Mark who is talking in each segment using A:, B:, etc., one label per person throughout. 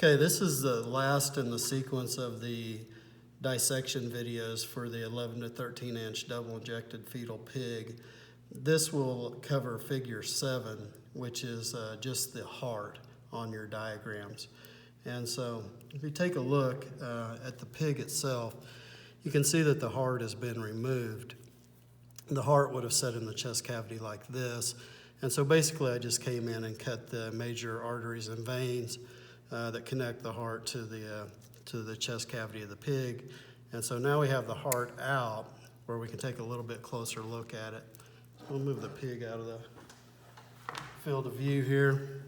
A: Okay, this is the last in the sequence of the dissection videos for the 11 to 13 inch double injected fetal pig. This will cover figure 7, which is just the heart on your diagrams. And so if you take a look at the pig itself, you can see that the heart has been removed. The heart would have sat in the chest cavity like this. And so basically I just came in and cut the major arteries and veins that connect the heart to the chest cavity of the pig. And so now we have the heart out where we can take a little bit closer look at it. We'll move the pig out of the field of view here.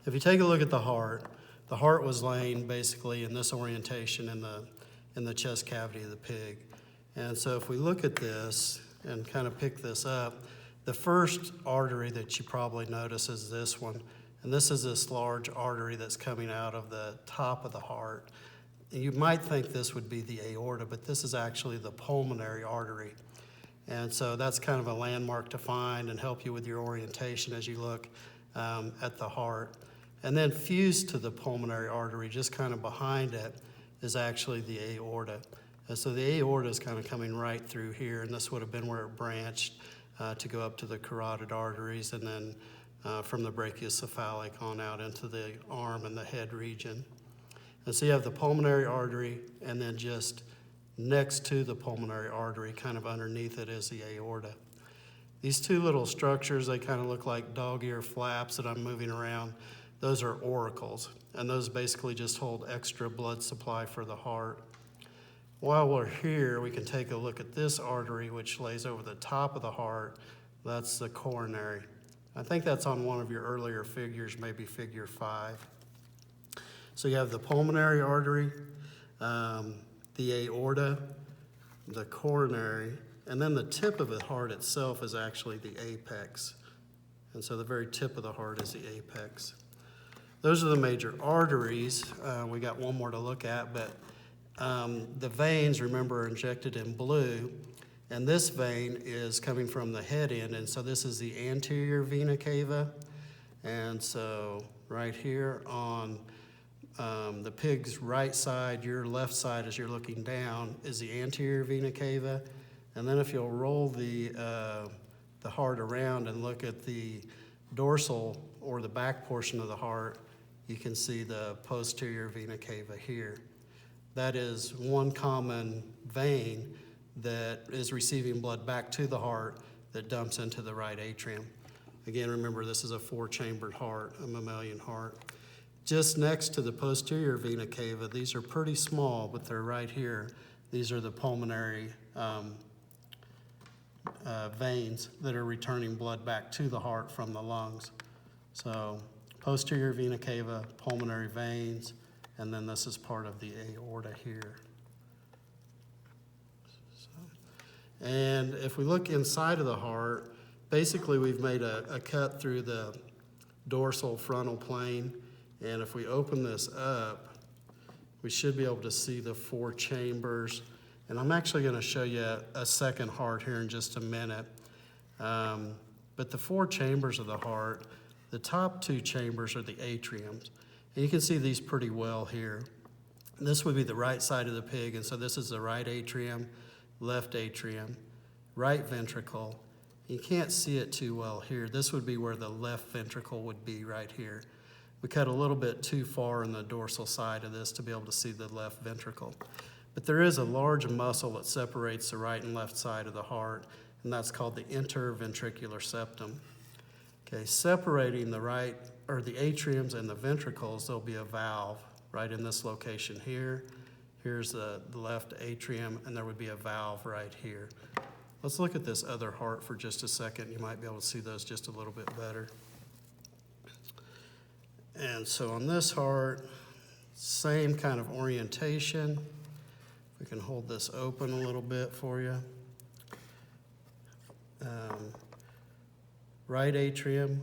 A: If you take a look at the heart was laying basically in this orientation in the chest cavity of the pig. And so if we look at this and kind of pick this up, the first artery that you probably notice is this one. And this is this large artery that's coming out of the top of the heart. And you might think this would be the aorta, but this is actually the pulmonary artery. And so that's kind of a landmark to find and help you with your orientation as you look at the heart. And then fused to the pulmonary artery, just kind of behind it, is actually the aorta. And so the aorta is kind of coming right through here, and this would have been where it branched to go up to the carotid arteries, and then from the brachiocephalic on out into the arm and the head region. And so you have the pulmonary artery, and then just next to the pulmonary artery, kind of underneath it, is the aorta. These two little structures, they kind of look like dog ear flaps that I'm moving around. Those are auricles, and those basically just hold extra blood supply for the heart. While we're here, we can take a look at this artery, which lays over the top of the heart. That's the coronary. I think that's on one of your earlier figures, maybe figure 5. So you have the pulmonary artery, the aorta, the coronary, and then the tip of the heart itself is actually the apex. And so the very tip of the heart is the apex. Those are the major arteries. We got one more to look at, but the veins, remember, are injected in blue. And this vein is coming from the head end, and so this is the anterior vena cava. And so right here on the pig's right side, your left side as you're looking down, is the anterior vena cava. And then if you'll roll the heart around and look at the dorsal or the back portion of the heart, you can see the posterior vena cava here. That is one common vein that is receiving blood back to the heart that dumps into the right atrium. Again, remember, this is a 4-chambered heart, a mammalian heart. Just next to the posterior vena cava, these are pretty small, but they're right here. These are the pulmonary veins that are returning blood back to the heart from the lungs. So posterior vena cava, pulmonary veins, and then this is part of the aorta here. And if we look inside of the heart, basically we've made a cut through the dorsal frontal plane. And if we open this up, we should be able to see the 4 chambers. And I'm actually going to show you a second heart here in just a minute. But the 4 chambers of the heart, the top 2 chambers are the atriums. And you can see these pretty well here. This would be the right side of the pig, and so this is the right atrium, left atrium, right ventricle. You can't see it too well here. This would be where the left ventricle would be right here. We cut a little bit too far in the dorsal side of this to be able to see the left ventricle. But there is a large muscle that separates the right and left side of the heart, and that's called the interventricular septum. Okay, separating the right, or the atriums and the ventricles, there'll be a valve right in this location here. Here's the left atrium, and there would be a valve right here. Let's look at this other heart for just a second. You might be able to see those just a little bit better. And so on this heart, same kind of orientation. We can hold this open a little bit for you. Right atrium,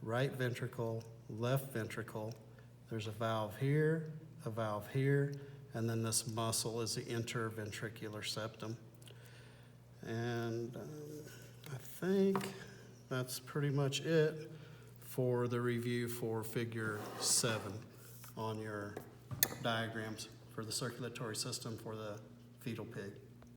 A: right ventricle, left ventricle. There's a valve here, and then this muscle is the interventricular septum. And I think that's pretty much it for the review for figure 7 on your diagrams for the circulatory system for the fetal pig.